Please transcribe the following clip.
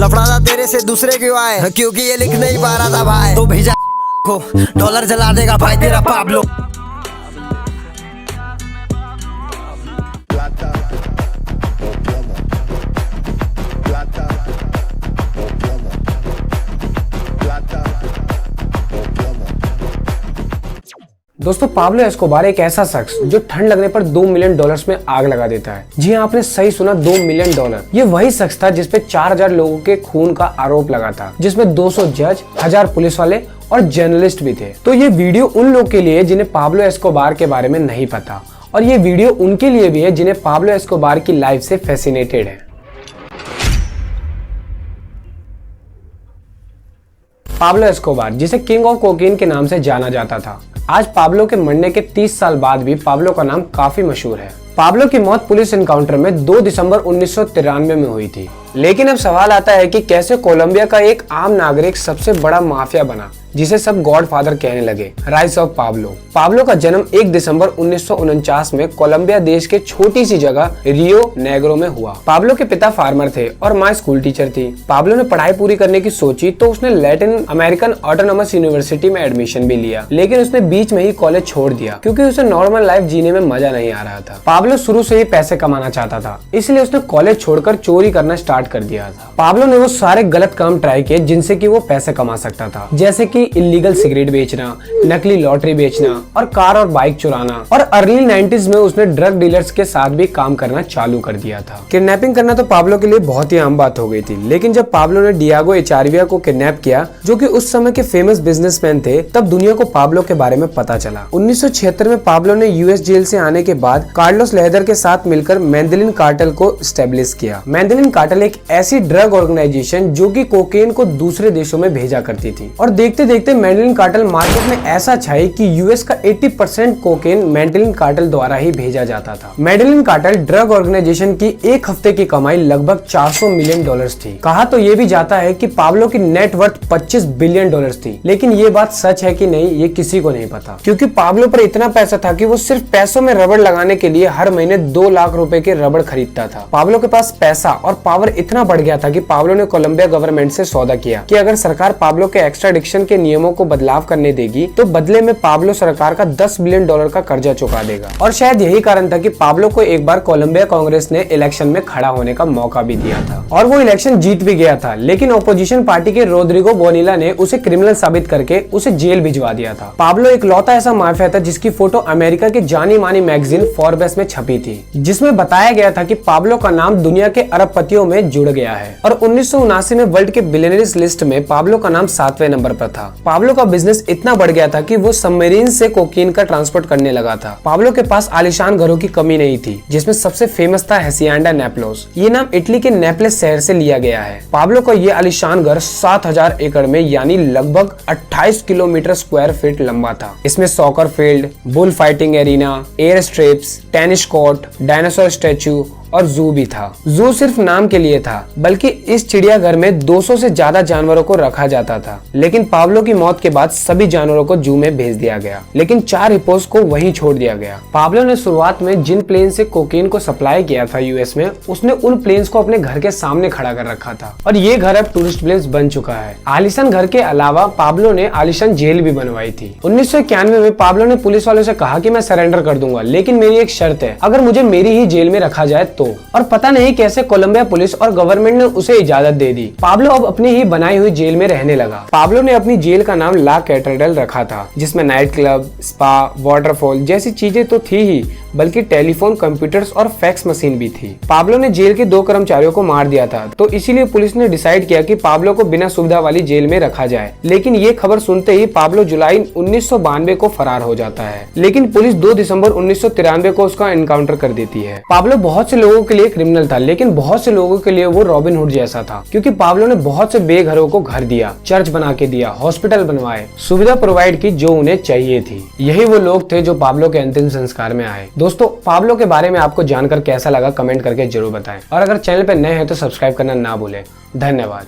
लफड़ा था तेरे से दूसरे क्यों आए, क्योंकि ये लिख नहीं पा रहा था भाई। तो भेजा को डॉलर जला देगा भाई तेरा पाब्लो। दोस्तों, पाब्लो एस्कोबार एक ऐसा शख्स जो ठंड लगने पर $2 मिलियन में आग लगा देता है। जी हाँ, आपने सही सुना, $2 मिलियन। ये वही शख्स था जिसपे 4000 लोगों के खून का आरोप लगा था, जिसमें 200 जज, 1000 पुलिस वाले और जर्नलिस्ट भी थे। तो ये वीडियो उन लोग के लिए जिन्हें पाब्लो एस्कोबार के बारे में नहीं पता, और ये वीडियो उनके लिए भी है जिन्हें पाब्लो एस्कोबार की लाइफ से फैसिनेटेड है। पाब्लो एस्कोबार, जिसे किंग ऑफ कोकीन के नाम से जाना जाता था, आज पाब्लो के मरने के 30 साल बाद भी पाब्लो का नाम काफी मशहूर है। पाब्लो की मौत पुलिस एनकाउंटर में 2 दिसंबर 1993 में हुई थी। लेकिन अब सवाल आता है कि कैसे कोलंबिया का एक आम नागरिक सबसे बड़ा माफिया बना, जिसे सब गॉडफादर कहने लगे। Rise of Pablo. पाब्लो का जन्म 1 दिसंबर 1949 में कोलंबिया देश के छोटी सी जगह रियो नेग्रो में हुआ। पाब्लो के पिता फार्मर थे और माँ स्कूल टीचर थी। पाब्लो ने पढ़ाई पूरी करने की सोची तो उसने लैटिन अमेरिकन ऑटोनोमस यूनिवर्सिटी में एडमिशन भी लिया, लेकिन उसने बीच में ही कॉलेज छोड़ दिया क्योंकि उसे नॉर्मल लाइफ जीने में मजा नहीं आ रहा था। पाब्लो शुरू से ही पैसे कमाना चाहता था, इसलिए उसने कॉलेज छोड़कर चोरी करना स्टार्ट कर दिया था। पाब्लो ने वो सारे गलत काम ट्राई किए जिनसे कि वो पैसे कमा सकता था, जैसे कि इलीगल सिगरेट बेचना, नकली लॉटरी बेचना और कार और बाइक चुराना। और अर्ली 90s में उसने ड्रग डीलर्स के साथ भी काम करना चालू कर दिया था। किडनैपिंग करना तो पाब्लो के लिए बहुत ही आम बात हो गई थी, लेकिन जब पाब्लो ने डियागो एचार्विया को किडनैप किया, जो कि उस समय के फेमस बिजनेसमैन थे, तब दुनिया को पाब्लो के बारे में पता चला। 1976 में पाब्लो ने यूएस जेल से आने के बाद कार्लोस लेदर के साथ मिलकर मैंडेलिन कार्टेल को स्टैब्लिश किया। मैंडेलिन कार्टेल एक ऐसी ड्रग ऑर्गेनाइजेशन जो कि कोकेन को दूसरे देशों में भेजा करती थी, और देखते देखते मैंडेलिन कार्टेल मार्केट में ऐसा छाई कि यूएस का 80% कोकेन मैंडेलिन कार्टेल द्वारा ही भेजा जाता था। मैंडेलिन कार्टेल ड्रग ऑर्गेनाइजेशन की एक हफ्ते की कमाई लगभग $400 मिलियन थी। कहा तो ये भी जाता है कि पाब्लो की नेटवर्थ $25 बिलियन थी, लेकिन ये बात सच है कि नहीं ये किसी को नहीं पता, क्योंकि पाब्लो पर इतना पैसा था कि वो सिर्फ पैसों में रबड़ लगाने के लिए हर महीने 2 लाख रुपए के रबड़ खरीदता था। पाब्लो के पास पैसा और पावर इतना बढ़ गया था कि पाब्लो ने कोलंबिया गवर्नमेंट से सौदा किया कि अगर सरकार पाब्लो के एक्स्ट्राडिक्शन के नियमों को बदलाव करने देगी तो बदले में पाब्लो सरकार का $10 बिलियन का कर्जा चुका देगा। और शायद यही कारण था कि पाब्लो को एक बार कोलंबिया कांग्रेस ने इलेक्शन में खड़ा होने का मौका भी दिया था, और वो इलेक्शन जीत भी गया था। लेकिन ओपोजिशन पार्टी के रोड्रिगो बोनिला ने उसे क्रिमिनल साबित करके उसे जेल भिजवा दिया था। पाब्लो एक लौता ऐसा माफिया था जिसकी फोटो अमेरिका की जानी मानी मैगजीन फोर्ब्स में छपी थी, जिसमें बताया गया था कि पाब्लो का नाम दुनिया के अरबपतियों में जुड़ गया है। और 1979 में वर्ल्ड के बिलियनर्स लिस्ट में पाब्लो का नाम 7वें नंबर पर था। पाब्लो का बिजनेस इतना बढ़ गया था कि वो सबमरीन से कोकीन का ट्रांसपोर्ट करने लगा था। पाब्लो के पास आलीशान घरों की कमी नहीं थी, जिसमें सबसे फेमस था हेसियांडा नेपलोस। ये नाम इटली के नेपलेस शहर से लिया गया है। पाब्लो का ये आलीशान घर 7000 एकड़ में यानी लगभग 28 किलोमीटर स्क्वायर फीट लंबा था। इसमें soccer field, bull fighting arena, air strips, tennis court, dinosaur statue और जू भी था। जू सिर्फ नाम के लिए था, बल्कि इस चिड़ियाघर में 200 से ज्यादा जानवरों को रखा जाता था। लेकिन पाब्लो की मौत के बाद सभी जानवरों को जू में भेज दिया गया, लेकिन 4 हिप्पोस को वहीं छोड़ दिया गया। पाब्लो ने शुरुआत में जिन प्लेन से कोकेन को सप्लाई किया था यूएस में, उसने उन प्लेन्स को अपने घर के सामने खड़ा कर रखा था, और ये घर अब टूरिस्ट प्लेस बन चुका है। आलीशान घर के अलावा पाब्लो ने आलीशान जेल भी बनवाई थी। 1991 में पाब्लो ने पुलिस वालों से कहा कि मैं सरेंडर कर दूंगा, लेकिन मेरी एक शर्त है, अगर मुझे मेरी ही जेल में रखा जाए तो। और पता नहीं कैसे कोलंबिया पुलिस और गवर्नमेंट ने उसे इजाजत दे दी। पाब्लो अब अपनी ही बनाई हुई जेल में रहने लगा। पाब्लो ने अपनी जेल का नाम ला कैथेड्रल रखा था, जिसमें नाइट क्लब, स्पा, वाटरफॉल जैसी चीजें तो थी ही, बल्कि टेलीफोन, कंप्यूटर्स और फैक्स मशीन भी थी। पाब्लो ने जेल के 2 कर्मचारियों को मार दिया था, तो इसीलिए पुलिस ने डिसाइड किया कि पाब्लो को बिना सुविधा वाली जेल में रखा जाए। लेकिन ये खबर सुनते ही पाब्लो जुलाई 1992 को फरार हो जाता है, लेकिन पुलिस 2 दिसंबर 1993 को उसका एनकाउंटर कर देती है। पाब्लो बहुत से लोगों के लिए क्रिमिनल था, लेकिन बहुत से लोगों के लिए वो रॉबिन हुड जैसा था, क्योंकि पाब्लो ने बहुत से बेघरों को घर दिया, चर्च बना के दिया, हॉस्पिटल बनवाए, सुविधा प्रोवाइड की जो उन्हें चाहिए थी। यही वो लोग थे जो पाब्लो के अंतिम संस्कार में आए। दोस्तों, पाब्लो के बारे में आपको जानकर कैसा लगा कमेंट करके जरूर बताएं, और अगर चैनल पर नए हैं तो सब्सक्राइब करना ना भूलें। धन्यवाद।